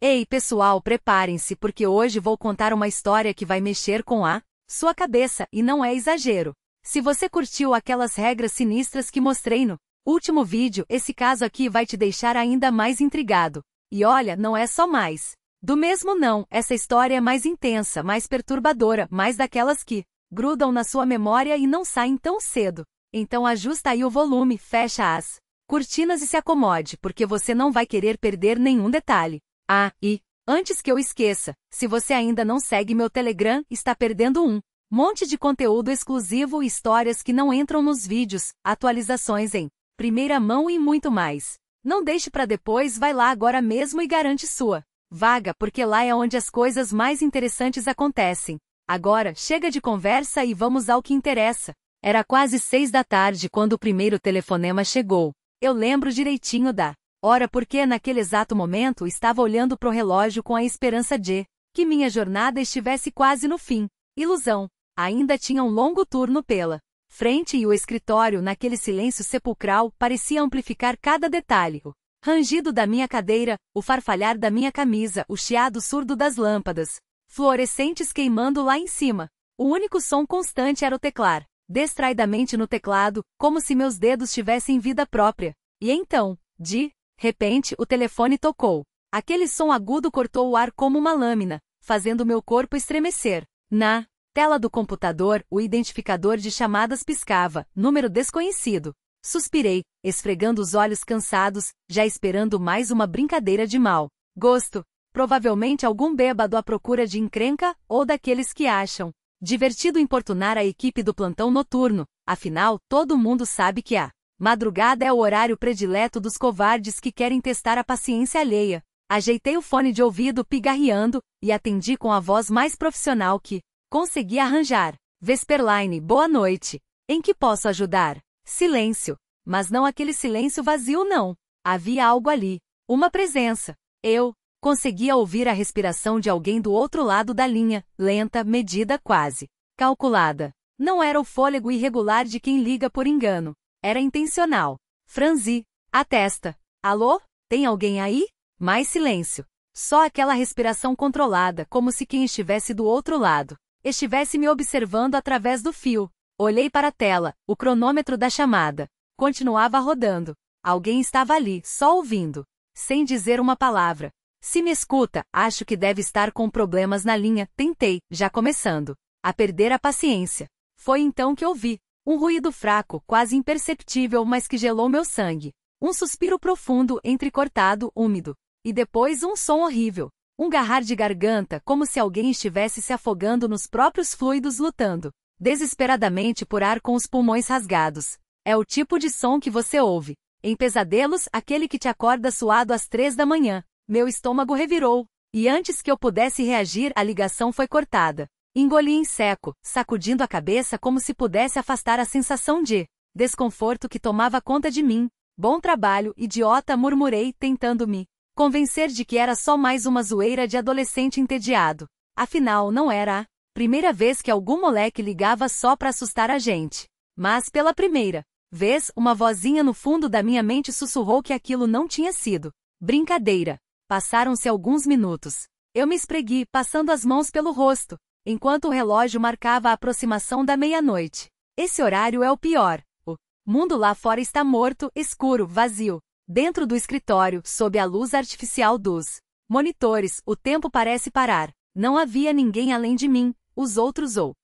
Ei, pessoal, preparem-se porque hoje vou contar uma história que vai mexer com a sua cabeça e não é exagero. Se você curtiu aquelas regras sinistras que mostrei no último vídeo, esse caso aqui vai te deixar ainda mais intrigado. E olha, não é só mais do mesmo não, essa história é mais intensa, mais perturbadora, mais daquelas que grudam na sua memória e não saem tão cedo. Então ajusta aí o volume, fecha as cortinas e se acomode, porque você não vai querer perder nenhum detalhe. Ah, e antes que eu esqueça, se você ainda não segue meu Telegram, está perdendo um monte de conteúdo exclusivo e histórias que não entram nos vídeos, atualizações em primeira mão e muito mais. Não deixe para depois, vai lá agora mesmo e garante sua vaga, porque lá é onde as coisas mais interessantes acontecem. Agora, chega de conversa e vamos ao que interessa. Era quase 6 da tarde quando o primeiro telefonema chegou. Eu lembro direitinho da hora porque naquele exato momento estava olhando pro relógio com a esperança de que minha jornada estivesse quase no fim. Ilusão. Ainda tinha um longo turno pela frente e o escritório, naquele silêncio sepulcral, parecia amplificar cada detalhe. O rangido da minha cadeira, o farfalhar da minha camisa, o chiado surdo das lâmpadas fluorescentes queimando lá em cima. O único som constante era o teclar distraidamente no teclado, como se meus dedos tivessem vida própria. E então, de repente, o telefone tocou. Aquele som agudo cortou o ar como uma lâmina, fazendo meu corpo estremecer. Na tela do computador, o identificador de chamadas piscava, número desconhecido. Suspirei, esfregando os olhos cansados, já esperando mais uma brincadeira de mau gosto. Provavelmente algum bêbado à procura de encrenca, ou daqueles que acham divertido importunar a equipe do plantão noturno. Afinal, todo mundo sabe que a madrugada é o horário predileto dos covardes que querem testar a paciência alheia. Ajeitei o fone de ouvido pigarreando, e atendi com a voz mais profissional que consegui arranjar. Vesperline, boa noite. Em que posso ajudar? Silêncio. Mas não aquele silêncio vazio não. Havia algo ali. Uma presença. Eu conseguia ouvir a respiração de alguém do outro lado da linha, lenta, medida, quase calculada. Não era o fôlego irregular de quem liga por engano. Era intencional. Franzi a testa. Alô? Tem alguém aí? Mais silêncio. Só aquela respiração controlada, como se quem estivesse do outro lado estivesse me observando através do fio. Olhei para a tela, o cronômetro da chamada continuava rodando. Alguém estava ali, só ouvindo, sem dizer uma palavra. Se me escuta, acho que deve estar com problemas na linha, tentei, já começando a perder a paciência. Foi então que ouvi um ruído fraco, quase imperceptível, mas que gelou meu sangue. Um suspiro profundo, entrecortado, úmido. E depois um som horrível. Um garrar de garganta, como se alguém estivesse se afogando nos próprios fluidos, lutando desesperadamente por ar com os pulmões rasgados. É o tipo de som que você ouve em pesadelos, aquele que te acorda suado às 3 da manhã. Meu estômago revirou, e antes que eu pudesse reagir, a ligação foi cortada. Engoli em seco, sacudindo a cabeça como se pudesse afastar a sensação de desconforto que tomava conta de mim. Bom trabalho, idiota, murmurei, tentando me convencer de que era só mais uma zoeira de adolescente entediado. Afinal, não era a primeira vez que algum moleque ligava só para assustar a gente. Mas pela primeira vez, uma vozinha no fundo da minha mente sussurrou que aquilo não tinha sido brincadeira. Passaram-se alguns minutos. Eu me esfreguei, passando as mãos pelo rosto, enquanto o relógio marcava a aproximação da meia-noite. Esse horário é o pior. O mundo lá fora está morto, escuro, vazio. Dentro do escritório, sob a luz artificial dos monitores, o tempo parece parar. Não havia ninguém além de mim, os outros ou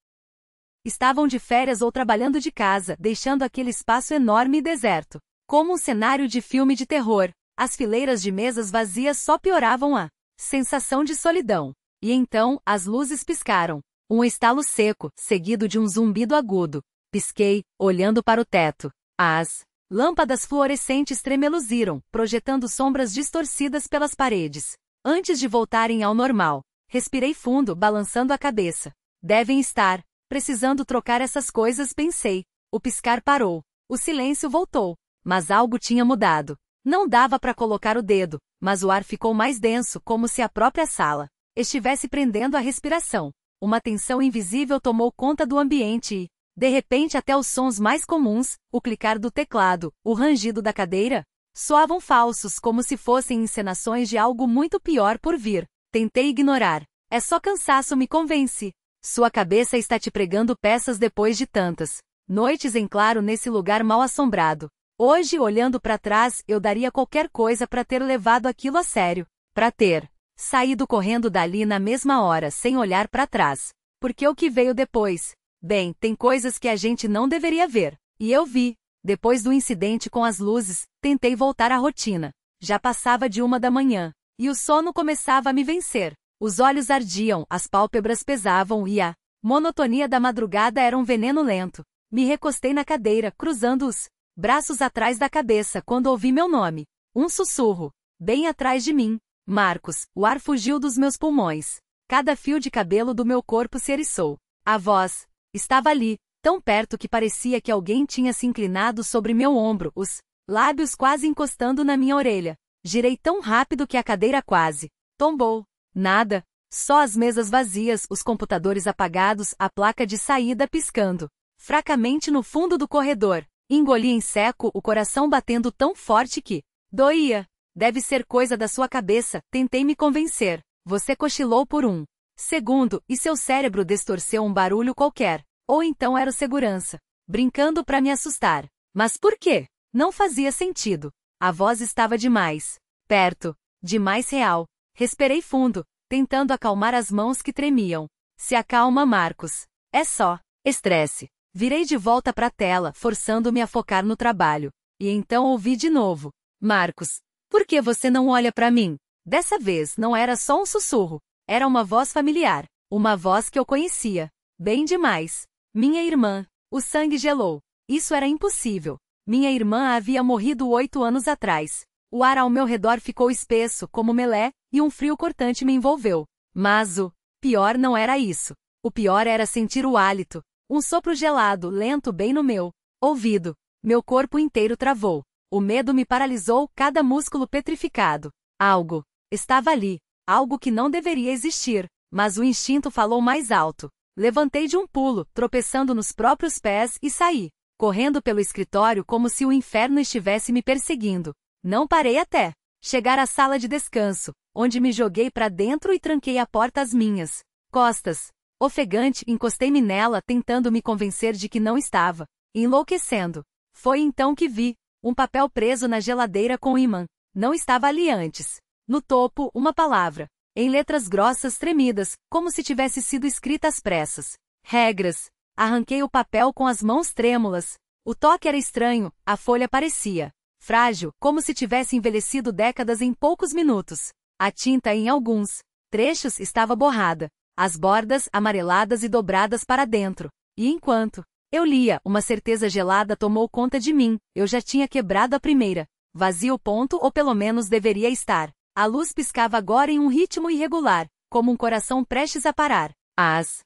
estavam de férias ou trabalhando de casa, deixando aquele espaço enorme e deserto. Como um cenário de filme de terror. As fileiras de mesas vazias só pioravam a sensação de solidão. E então, as luzes piscaram. Um estalo seco, seguido de um zumbido agudo. Pisquei, olhando para o teto. As lâmpadas fluorescentes tremeluziram, projetando sombras distorcidas pelas paredes. Antes de voltarem ao normal, respirei fundo, balançando a cabeça. Devem estar precisando trocar essas coisas, pensei. O piscar parou. O silêncio voltou. Mas algo tinha mudado. Não dava para colocar o dedo, mas o ar ficou mais denso, como se a própria sala estivesse prendendo a respiração. Uma tensão invisível tomou conta do ambiente e, de repente, até os sons mais comuns, o clicar do teclado, o rangido da cadeira, Soavam falsos, como se fossem encenações de algo muito pior por vir. Tentei ignorar. É só cansaço, me convence. Sua cabeça está te pregando peças depois de tantas noites em claro nesse lugar mal assombrado. Hoje, olhando para trás, eu daria qualquer coisa para ter levado aquilo a sério. Para ter saído correndo dali na mesma hora, sem olhar para trás. Porque o que veio depois? Bem, tem coisas que a gente não deveria ver. E eu vi. Depois do incidente com as luzes, tentei voltar à rotina. Já passava de 1 da manhã. E o sono começava a me vencer. Os olhos ardiam, as pálpebras pesavam e a monotonia da madrugada era um veneno lento. Me recostei na cadeira, cruzando os braços atrás da cabeça quando ouvi meu nome. Um sussurro. Bem atrás de mim. Marcos. O ar fugiu dos meus pulmões. Cada fio de cabelo do meu corpo se eriçou. A voz estava ali, tão perto que parecia que alguém tinha se inclinado sobre meu ombro, os lábios quase encostando na minha orelha. Girei tão rápido que a cadeira quase tombou. Nada. Só as mesas vazias, os computadores apagados, a placa de saída piscando fracamente no fundo do corredor. Engoli em seco, o coração batendo tão forte que doía. Deve ser coisa da sua cabeça, tentei me convencer. Você cochilou por um segundo, e seu cérebro distorceu um barulho qualquer. Ou então era o segurança, brincando para me assustar. Mas por quê? Não fazia sentido. A voz estava demais perto, demais real. Respirei fundo, tentando acalmar as mãos que tremiam. Se acalma, Marcos. É só estresse. Virei de volta para a tela, forçando-me a focar no trabalho. E então ouvi de novo. Marcos, por que você não olha para mim? Dessa vez não era só um sussurro. Era uma voz familiar. Uma voz que eu conhecia. Bem demais. Minha irmã. O sangue gelou. Isso era impossível. Minha irmã havia morrido 8 anos atrás. O ar ao meu redor ficou espesso, como melé, e um frio cortante me envolveu. Mas o pior não era isso. O pior era sentir o hálito. Um sopro gelado, lento bem no meu ouvido. Meu corpo inteiro travou. O medo me paralisou, cada músculo petrificado. Algo estava ali. Algo que não deveria existir. Mas o instinto falou mais alto. Levantei de um pulo, tropeçando nos próprios pés, e saí, correndo pelo escritório como se o inferno estivesse me perseguindo. Não parei até chegar à sala de descanso, onde me joguei para dentro e tranquei a porta às minhas costas. Ofegante, encostei-me nela, tentando me convencer de que não estava enlouquecendo. Foi então que vi um papel preso na geladeira com ímã. Não estava ali antes. No topo, uma palavra, em letras grossas tremidas, como se tivesse sido escrita às pressas. Regras. Arranquei o papel com as mãos trêmulas. O toque era estranho, a folha parecia frágil, como se tivesse envelhecido décadas em poucos minutos. A tinta em alguns trechos estava borrada. As bordas amareladas e dobradas para dentro. E enquanto eu lia, uma certeza gelada tomou conta de mim. Eu já tinha quebrado a primeira. Vazio ponto, ou pelo menos deveria estar. A luz piscava agora em um ritmo irregular, como um coração prestes a parar. As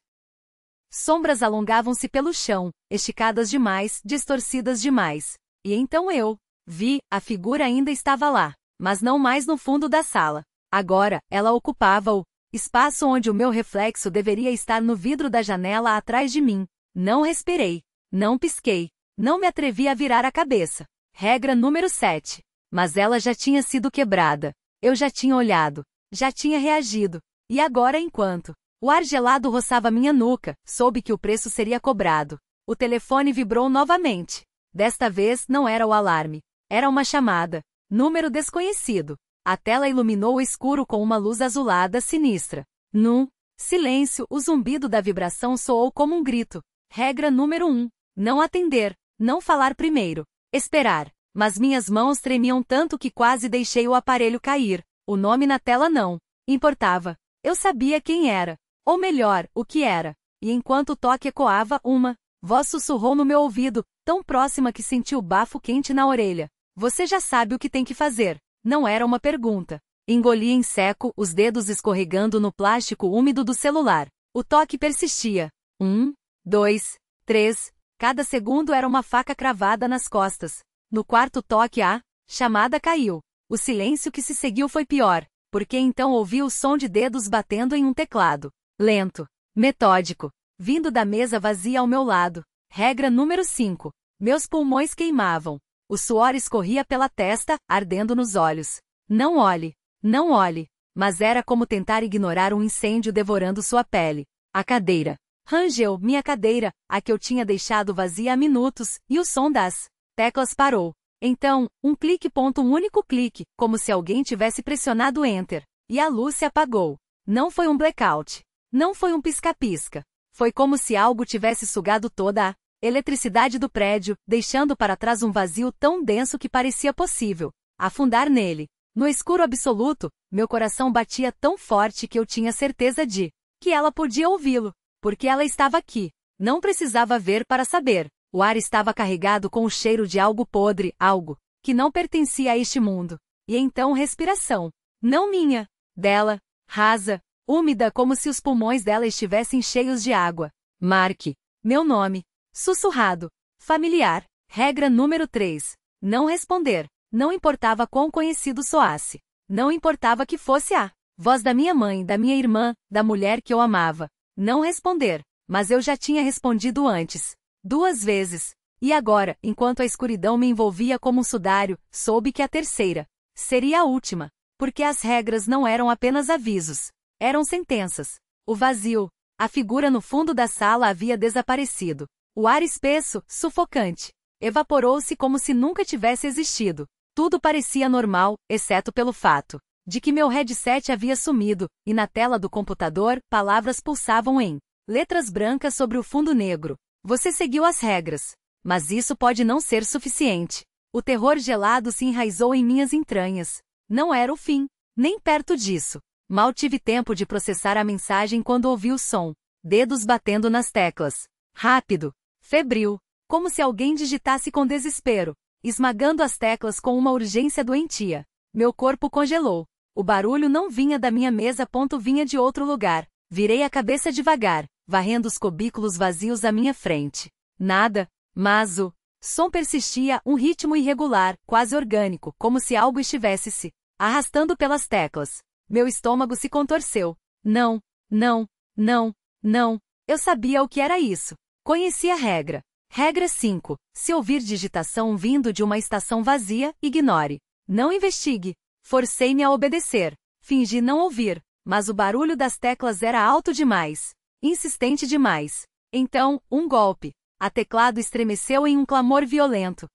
sombras alongavam-se pelo chão, esticadas demais, distorcidas demais. E então eu vi, a figura ainda estava lá, mas não mais no fundo da sala. Agora, ela ocupava o espaço onde o meu reflexo deveria estar no vidro da janela atrás de mim. Não respirei. Não pisquei. Não me atrevi a virar a cabeça. Regra número 7. Mas ela já tinha sido quebrada. Eu já tinha olhado. Já tinha reagido. E agora, enquanto o ar gelado roçava minha nuca, soube que o preço seria cobrado. O telefone vibrou novamente. Desta vez não era o alarme. Era uma chamada. Número desconhecido. A tela iluminou o escuro com uma luz azulada sinistra. No silêncio, o zumbido da vibração soou como um grito. Regra número 1. Não atender. Não falar primeiro. Esperar. Mas minhas mãos tremiam tanto que quase deixei o aparelho cair. O nome na tela não importava. Eu sabia quem era. Ou melhor, o que era. E enquanto o toque ecoava, uma voz sussurrou no meu ouvido, tão próxima que senti o bafo quente na orelha. Você já sabe o que tem que fazer. Não era uma pergunta. Engoli em seco, os dedos escorregando no plástico úmido do celular. O toque persistia. 1, 2, 3. Cada segundo era uma faca cravada nas costas. No quarto toque a chamada caiu. O silêncio que se seguiu foi pior, porque então ouvi o som de dedos batendo em um teclado. Lento. Metódico. Vindo da mesa vazia ao meu lado. Regra número 5. Meus pulmões queimavam. O suor escorria pela testa, ardendo nos olhos. Não olhe. Não olhe. Mas era como tentar ignorar um incêndio devorando sua pele. A cadeira. Rangeu, minha cadeira, a que eu tinha deixado vazia há minutos, e o som das teclas parou. Então, um clique. Um único clique, como se alguém tivesse pressionado Enter. E a luz se apagou. Não foi um blackout. Não foi um pisca-pisca. Foi como se algo tivesse sugado toda a eletricidade do prédio, deixando para trás um vazio tão denso que parecia possível afundar nele. No escuro absoluto, meu coração batia tão forte que eu tinha certeza de que ela podia ouvi-lo, porque ela estava aqui. Não precisava ver para saber. O ar estava carregado com o cheiro de algo podre, algo que não pertencia a este mundo. E então respiração. Não minha, dela, rasa, úmida como se os pulmões dela estivessem cheios de água. Mark. Meu nome. Sussurrado. Familiar. Regra número 3. Não responder. Não importava quão conhecido soasse. Não importava que fosse a voz da minha mãe, da minha irmã, da mulher que eu amava. Não responder. Mas eu já tinha respondido antes. 2 vezes. E agora, enquanto a escuridão me envolvia como um sudário, soube que a terceira seria a última. Porque as regras não eram apenas avisos. Eram sentenças. O vazio. A figura no fundo da sala havia desaparecido. O ar espesso, sufocante, evaporou-se como se nunca tivesse existido. Tudo parecia normal, exceto pelo fato de que meu headset havia sumido, e na tela do computador, palavras pulsavam em letras brancas sobre o fundo negro. Você seguiu as regras. Mas isso pode não ser suficiente. O terror gelado se enraizou em minhas entranhas. Não era o fim. Nem perto disso. Mal tive tempo de processar a mensagem quando ouvi o som. Dedos batendo nas teclas. Rápido. Febril. Como se alguém digitasse com desespero. Esmagando as teclas com uma urgência doentia. Meu corpo congelou. O barulho não vinha da minha mesa. Vinha de outro lugar. Virei a cabeça devagar, varrendo os cubículos vazios à minha frente. Nada. Mas o som persistia, um ritmo irregular, quase orgânico, como se algo estivesse se arrastando pelas teclas. Meu estômago se contorceu. Não, não, não, não. Eu sabia o que era isso. Conhecia a regra. Regra 5. Se ouvir digitação vindo de uma estação vazia, ignore. Não investigue. Forcei-me a obedecer. Fingi não ouvir, mas o barulho das teclas era alto demais. Insistente demais. Então, um golpe. A teclado estremeceu em um clamor violento.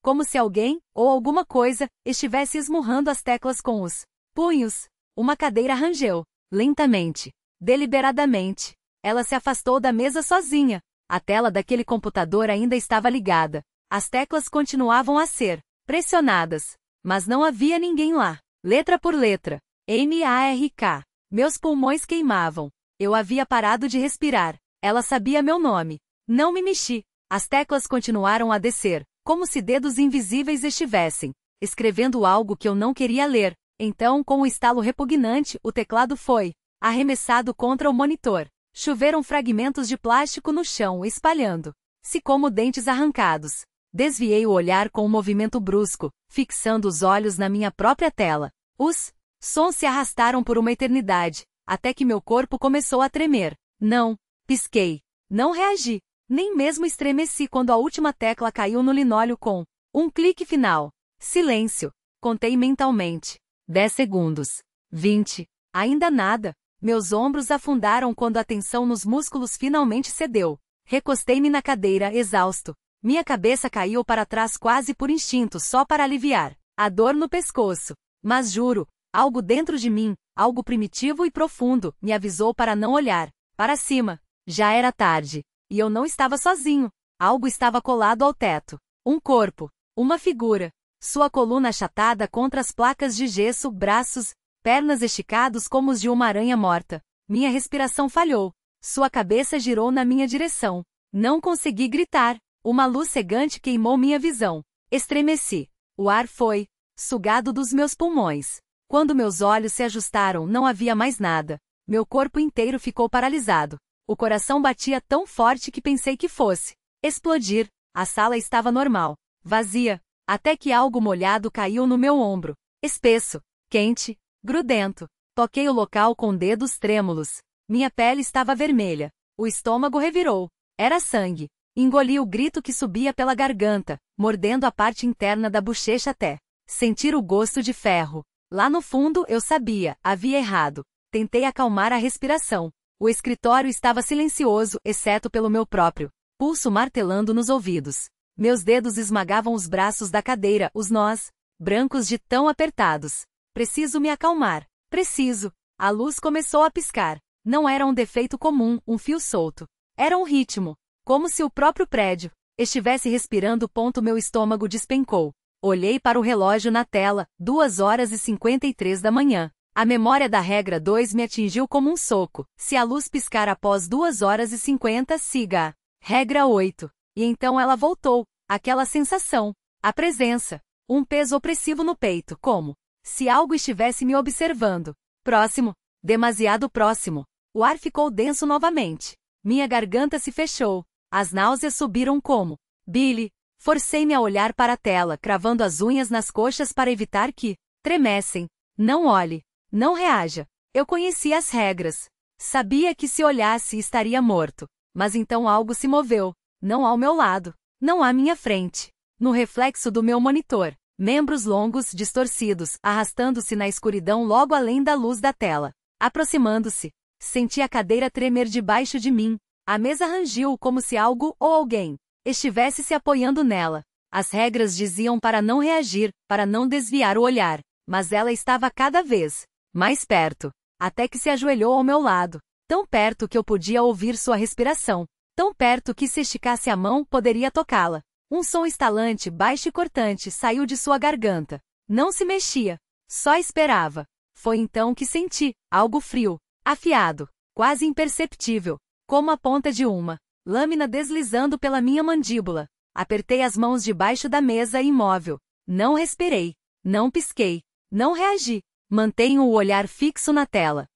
Como se alguém, ou alguma coisa, estivesse esmurrando as teclas com os punhos. Uma cadeira rangeu. Lentamente. Deliberadamente. Ela se afastou da mesa sozinha. A tela daquele computador ainda estava ligada. As teclas continuavam a ser pressionadas. Mas não havia ninguém lá. Letra por letra. M-A-R-K. Meus pulmões queimavam. Eu havia parado de respirar. Ela sabia meu nome. Não me mexi. As teclas continuaram a descer, como se dedos invisíveis estivessem escrevendo algo que eu não queria ler. Então, com um estalo repugnante, o teclado foi arremessado contra o monitor. Choveram fragmentos de plástico no chão, espalhando-se como dentes arrancados. Desviei o olhar com um movimento brusco, fixando os olhos na minha própria tela. Os sons se arrastaram por uma eternidade, até que meu corpo começou a tremer. Não. Pisquei. Não reagi. Nem mesmo estremeci quando a última tecla caiu no linóleo com um clique final. Silêncio. Contei mentalmente. 10 segundos. 20. Ainda nada. Meus ombros afundaram quando a tensão nos músculos finalmente cedeu. Recostei-me na cadeira, exausto. Minha cabeça caiu para trás quase por instinto, só para aliviar a dor no pescoço. Mas juro, algo dentro de mim, algo primitivo e profundo, me avisou para não olhar para cima. Já era tarde. E eu não estava sozinho. Algo estava colado ao teto. Um corpo. Uma figura. Sua coluna achatada contra as placas de gesso, braços, pernas esticados como os de uma aranha morta. Minha respiração falhou. Sua cabeça girou na minha direção. Não consegui gritar. Uma luz cegante queimou minha visão. Estremeci. O ar foi sugado dos meus pulmões. Quando meus olhos se ajustaram, não havia mais nada. Meu corpo inteiro ficou paralisado. O coração batia tão forte que pensei que fosse explodir. A sala estava normal, vazia, até que algo molhado caiu no meu ombro. Espesso, quente, grudento. Toquei o local com dedos trêmulos. Minha pele estava vermelha. O estômago revirou. Era sangue. Engoli o grito que subia pela garganta, mordendo a parte interna da bochecha até sentir o gosto de ferro. Lá no fundo eu sabia, havia errado. Tentei acalmar a respiração. O escritório estava silencioso, exceto pelo meu próprio pulso martelando nos ouvidos. Meus dedos esmagavam os braços da cadeira, os nós brancos de tão apertados. Preciso me acalmar. Preciso. A luz começou a piscar. Não era um defeito comum, um fio solto. Era um ritmo. Como se o próprio prédio estivesse respirando. Meu estômago despencou. Olhei para o relógio na tela, 2h53 da manhã. A memória da regra 2 me atingiu como um soco. Se a luz piscar após 2h50, siga a regra 8. E então ela voltou. Aquela sensação. A presença. Um peso opressivo no peito, como se algo estivesse me observando. Próximo. Demasiado próximo. O ar ficou denso novamente. Minha garganta se fechou. As náuseas subiram como Billy. Forcei-me a olhar para a tela, cravando as unhas nas coxas para evitar que tremessem. Não olhe. Não reaja. Eu conhecia as regras. Sabia que se olhasse estaria morto. Mas então algo se moveu. Não ao meu lado. Não à minha frente. No reflexo do meu monitor. Membros longos, distorcidos, arrastando-se na escuridão logo além da luz da tela. Aproximando-se. Senti a cadeira tremer debaixo de mim. A mesa rangiu como se algo ou alguém estivesse se apoiando nela. As regras diziam para não reagir, para não desviar o olhar. Mas ela estava cada vez mais perto. Até que se ajoelhou ao meu lado. Tão perto que eu podia ouvir sua respiração. Tão perto que se esticasse a mão, poderia tocá-la. Um som estalante, baixo e cortante, saiu de sua garganta. Não se mexia. Só esperava. Foi então que senti algo frio, afiado, quase imperceptível, como a ponta de uma lâmina deslizando pela minha mandíbula. Apertei as mãos debaixo da mesa imóvel. Não respirei. Não pisquei. Não reagi. Mantenho o olhar fixo na tela.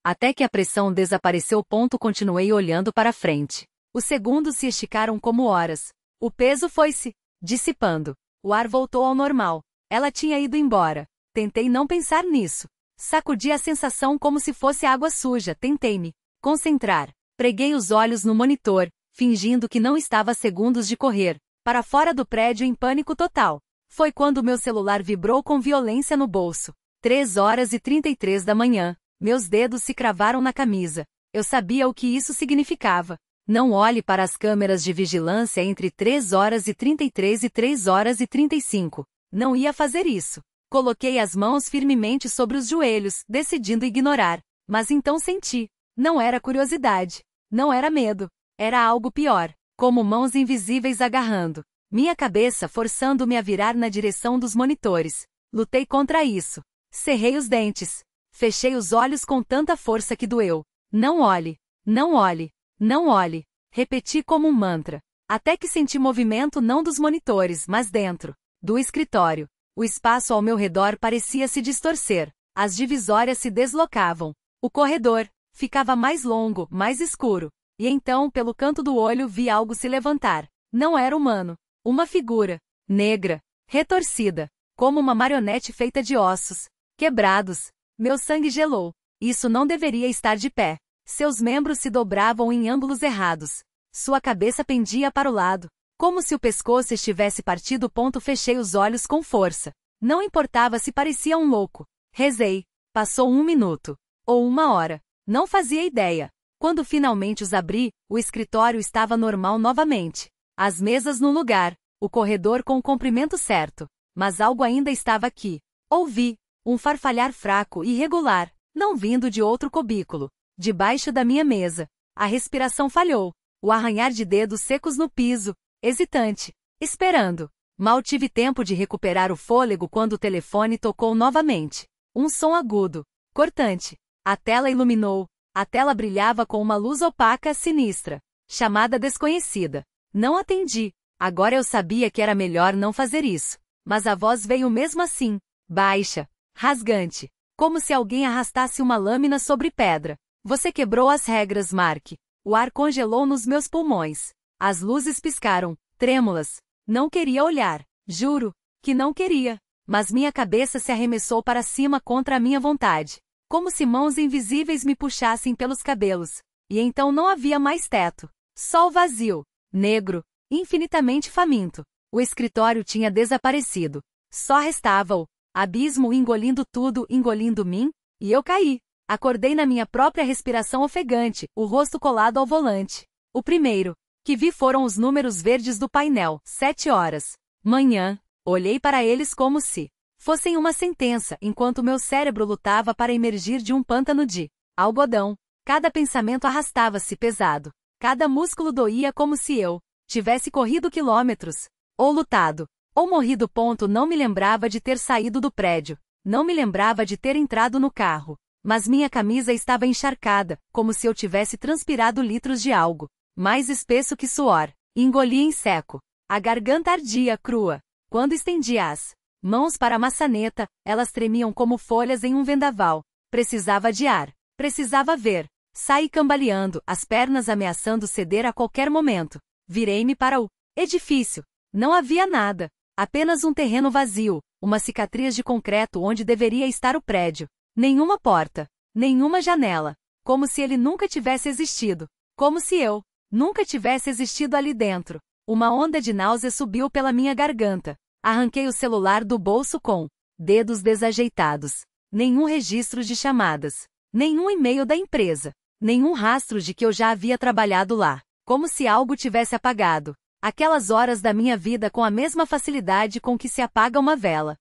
Até que a pressão desapareceu. Continuei olhando para frente. Os segundos se esticaram como horas. O peso foi se dissipando. O ar voltou ao normal. Ela tinha ido embora. Tentei não pensar nisso. Sacudi a sensação como se fosse água suja. Tentei me concentrar. Preguei os olhos no monitor, fingindo que não estava a segundos de correr para fora do prédio em pânico total. Foi quando meu celular vibrou com violência no bolso. 3h33 da manhã. Meus dedos se cravaram na camisa. Eu sabia o que isso significava. Não olhe para as câmeras de vigilância entre 3h33 e 3h35. Não ia fazer isso. Coloquei as mãos firmemente sobre os joelhos, decidindo ignorar. Mas então senti. Não era curiosidade. Não era medo. Era algo pior. Como mãos invisíveis agarrando minha cabeça, forçando-me a virar na direção dos monitores. Lutei contra isso. Cerrei os dentes. Fechei os olhos com tanta força que doeu. Não olhe. Não olhe. Não olhe. Repeti como um mantra. Até que senti movimento não dos monitores, mas dentro do escritório. O espaço ao meu redor parecia se distorcer. As divisórias se deslocavam. O corredor ficava mais longo, mais escuro. E então, pelo canto do olho, vi algo se levantar. Não era humano. Uma figura negra, retorcida, como uma marionete feita de ossos quebrados. Meu sangue gelou. Isso não deveria estar de pé. Seus membros se dobravam em ângulos errados. Sua cabeça pendia para o lado, como se o pescoço estivesse partido. Fechei os olhos com força. Não importava se parecia um louco. Rezei. Passou 1 minuto. Ou 1 hora. Não fazia ideia. Quando finalmente os abri, o escritório estava normal novamente. As mesas no lugar. O corredor com o comprimento certo. Mas algo ainda estava aqui. Ouvi um farfalhar fraco e irregular, não vindo de outro cubículo. Debaixo da minha mesa. A respiração falhou. O arranhar de dedos secos no piso. Hesitante. Esperando. Mal tive tempo de recuperar o fôlego quando o telefone tocou novamente. Um som agudo. Cortante. A tela iluminou. A tela brilhava com uma luz opaca, sinistra. Chamada desconhecida. Não atendi. Agora eu sabia que era melhor não fazer isso. Mas a voz veio mesmo assim. Baixa. Rasgante. Como se alguém arrastasse uma lâmina sobre pedra. Você quebrou as regras, Mark. O ar congelou nos meus pulmões. As luzes piscaram, trêmulas. Não queria olhar. Juro que não queria. Mas minha cabeça se arremessou para cima contra a minha vontade. Como se mãos invisíveis me puxassem pelos cabelos. E então não havia mais teto. Só o vazio. negro, infinitamente faminto. O escritório tinha desaparecido. Só restava o abismo engolindo tudo, engolindo mim, e eu caí. Acordei na minha própria respiração ofegante, o rosto colado ao volante. O primeiro que vi foram os números verdes do painel, 7 horas. Manhã. Olhei para eles como se fossem uma sentença, enquanto meu cérebro lutava para emergir de um pântano de algodão. Cada pensamento arrastava-se pesado. Cada músculo doía como se eu tivesse corrido quilômetros, ou lutado, ou morrido. Não me lembrava de ter saído do prédio. Não me lembrava de ter entrado no carro. Mas minha camisa estava encharcada, como se eu tivesse transpirado litros de algo mais espesso que suor. Engoli em seco. A garganta ardia crua. Quando estendi as mãos para a maçaneta, elas tremiam como folhas em um vendaval. Precisava de ar. Precisava ver. Saí cambaleando, as pernas ameaçando ceder a qualquer momento. Virei-me para o edifício. Não havia nada. Apenas um terreno vazio, uma cicatriz de concreto onde deveria estar o prédio. Nenhuma porta. Nenhuma janela. Como se ele nunca tivesse existido. Como se eu nunca tivesse existido ali dentro. Uma onda de náusea subiu pela minha garganta. Arranquei o celular do bolso com dedos desajeitados. Nenhum registro de chamadas. Nenhum e-mail da empresa. Nenhum rastro de que eu já havia trabalhado lá. Como se algo tivesse apagado aquelas horas da minha vida com a mesma facilidade com que se apaga uma vela.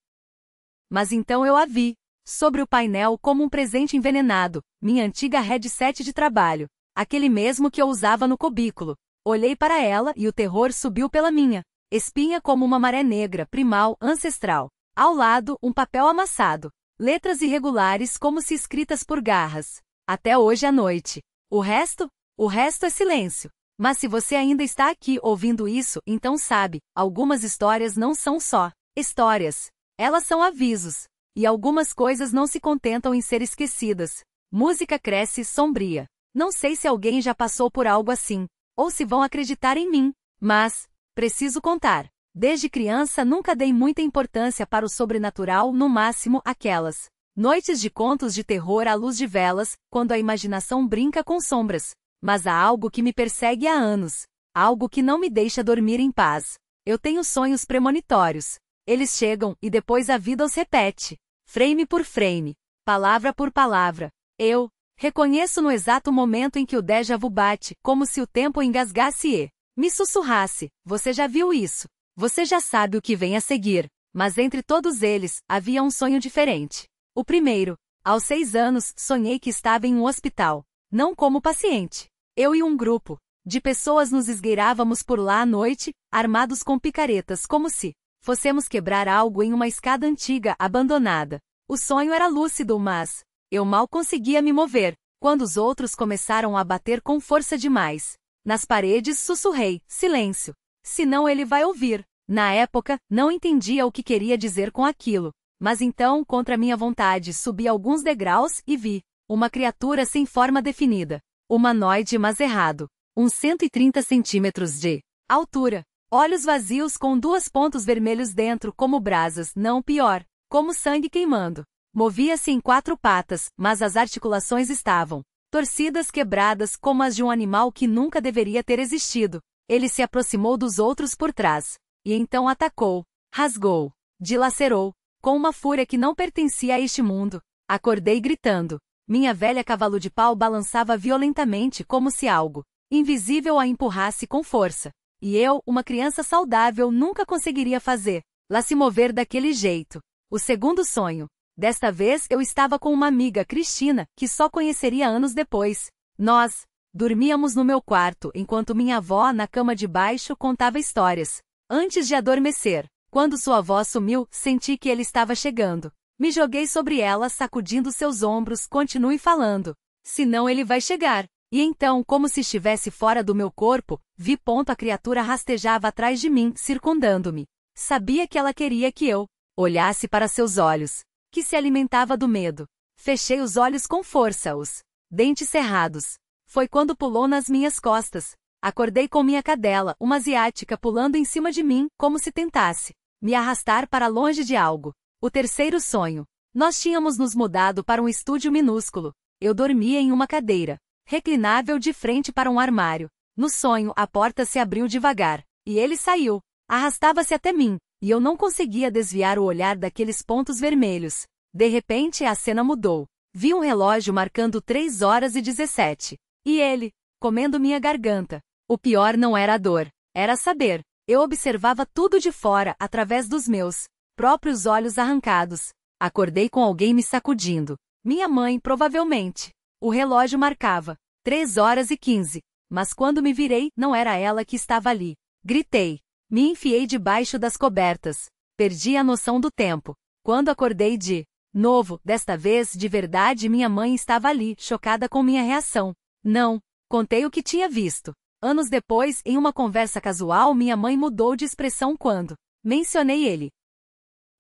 Mas então eu a vi, sobre o painel como um presente envenenado, minha antiga headset de trabalho. Aquele mesmo que eu usava no cubículo. Olhei para ela e o terror subiu pela minha espinha como uma maré negra, primal, ancestral. Ao lado, um papel amassado. Letras irregulares como se escritas por garras. Até hoje à noite. O resto? O resto é silêncio. Mas se você ainda está aqui ouvindo isso, então sabe, algumas histórias não são só histórias. Elas são avisos. E algumas coisas não se contentam em ser esquecidas. Música cresce sombria. Não sei se alguém já passou por algo assim, ou se vão acreditar em mim, mas preciso contar. Desde criança nunca dei muita importância para o sobrenatural, no máximo aquelas noites de contos de terror à luz de velas, quando a imaginação brinca com sombras. Mas há algo que me persegue há anos. Algo que não me deixa dormir em paz. Eu tenho sonhos premonitórios. Eles chegam, e depois a vida os repete. Frame por frame. Palavra por palavra. Eu reconheço no exato momento em que o déjà vu bate, como se o tempo engasgasse e me sussurrasse. Você já viu isso. Você já sabe o que vem a seguir. Mas entre todos eles, havia um sonho diferente. O primeiro. Aos 6 anos, sonhei que estava em um hospital. Não como paciente. Eu e um grupo de pessoas nos esgueirávamos por lá à noite, armados com picaretas, como se fossemos quebrar algo em uma escada antiga, abandonada. O sonho era lúcido, mas eu mal conseguia me mover. Quando os outros começaram a bater com força demais nas paredes, sussurrei: silêncio. Senão ele vai ouvir. Na época, não entendia o que queria dizer com aquilo. Mas então, contra minha vontade, subi alguns degraus e vi uma criatura sem forma definida. Humanoide, mas errado. Uns 130 centímetros de altura. Olhos vazios com 2 pontos vermelhos dentro, como brasas, não pior, como sangue queimando. Movia-se em 4 patas, mas as articulações estavam torcidas, quebradas, como as de um animal que nunca deveria ter existido. Ele se aproximou dos outros por trás. E então atacou. Rasgou. Dilacerou. Com uma fúria que não pertencia a este mundo. Acordei gritando. Minha velha cavalo de pau balançava violentamente como se algo invisível a empurrasse com força. E eu, uma criança saudável, nunca conseguiria fazê-la se mover daquele jeito. O segundo sonho. Desta vez eu estava com uma amiga, Cristina, que só conheceria anos depois. Nós dormíamos no meu quarto, enquanto minha avó, na cama de baixo, contava histórias. Antes de adormecer, quando sua avó sumiu, senti que ele estava chegando. Me joguei sobre ela, sacudindo seus ombros. Continue falando. Senão ele vai chegar. E então, como se estivesse fora do meu corpo, vi a criatura rastejava atrás de mim, circundando-me. Sabia que ela queria que eu olhasse para seus olhos, que se alimentava do medo. Fechei os olhos com força, os dentes cerrados. Foi quando pulou nas minhas costas. Acordei com minha cadela, uma asiática, pulando em cima de mim, como se tentasse me arrastar para longe de algo. O terceiro sonho. Nós tínhamos nos mudado para um estúdio minúsculo. Eu dormia em uma cadeira reclinável de frente para um armário. No sonho, a porta se abriu devagar, e ele saiu. Arrastava-se até mim, e eu não conseguia desviar o olhar daqueles pontos vermelhos. De repente, a cena mudou. Vi um relógio marcando 3h17. E ele, comendo minha garganta. O pior não era a dor, era saber. Eu observava tudo de fora, através dos meus próprios olhos arrancados. Acordei com alguém me sacudindo. Minha mãe, provavelmente. O relógio marcava 3h15. Mas quando me virei, não era ela que estava ali. Gritei. Me enfiei debaixo das cobertas. Perdi a noção do tempo. Quando acordei de novo, desta vez, de verdade, minha mãe estava ali, chocada com minha reação. Não. Contei o que tinha visto. Anos depois, em uma conversa casual, minha mãe mudou de expressão quando mencionei ele.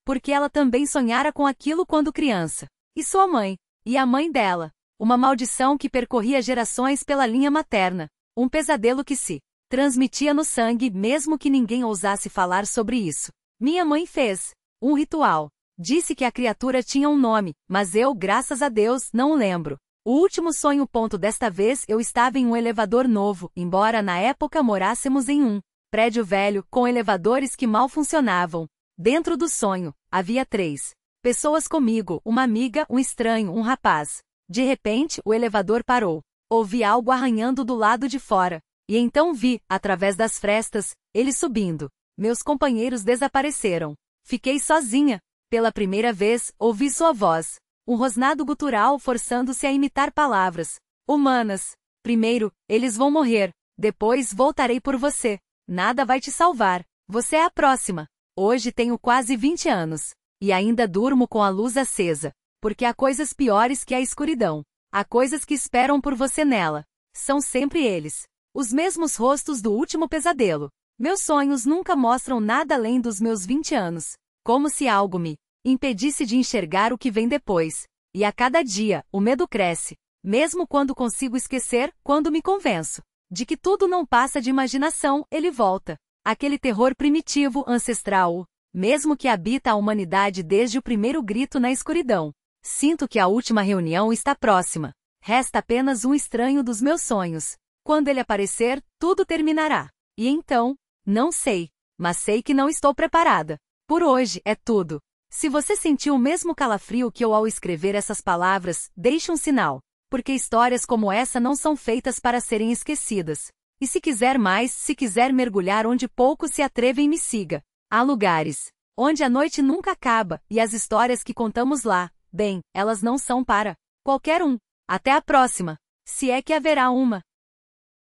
Porque ela também sonhara com aquilo quando criança. E sua mãe. E a mãe dela. Uma maldição que percorria gerações pela linha materna. Um pesadelo que se transmitia no sangue, mesmo que ninguém ousasse falar sobre isso. Minha mãe fez um ritual. Disse que a criatura tinha um nome, mas eu, graças a Deus, não o lembro. O último sonho. Desta vez eu estava em um elevador novo, embora na época morássemos em um prédio velho, com elevadores que mal funcionavam. Dentro do sonho, havia 3 pessoas comigo, uma amiga, um estranho, um rapaz. De repente, o elevador parou. Ouvi algo arranhando do lado de fora. E então vi, através das frestas, ele subindo. Meus companheiros desapareceram. Fiquei sozinha. Pela primeira vez, ouvi sua voz. Um rosnado gutural forçando-se a imitar palavras humanas. Primeiro, eles vão morrer. Depois voltarei por você. Nada vai te salvar. Você é a próxima. Hoje tenho quase 20 anos. E ainda durmo com a luz acesa. Porque há coisas piores que a escuridão. Há coisas que esperam por você nela. São sempre eles. Os mesmos rostos do último pesadelo. Meus sonhos nunca mostram nada além dos meus 20 anos. Como se algo me impedisse de enxergar o que vem depois. E a cada dia, o medo cresce. Mesmo quando consigo esquecer, quando me convenço de que tudo não passa de imaginação, ele volta. Aquele terror primitivo, ancestral, mesmo que habita a humanidade desde o primeiro grito na escuridão. Sinto que a última reunião está próxima. Resta apenas um estranho dos meus sonhos. Quando ele aparecer, tudo terminará. E então, não sei. Mas sei que não estou preparada. Por hoje, é tudo. Se você sentiu o mesmo calafrio que eu ao escrever essas palavras, deixe um sinal. Porque histórias como essa não são feitas para serem esquecidas. E se quiser mais, se quiser mergulhar onde poucos se atrevem, me siga. Há lugares onde a noite nunca acaba, e as histórias que contamos lá, bem, elas não são para qualquer um. Até a próxima. Se é que haverá uma.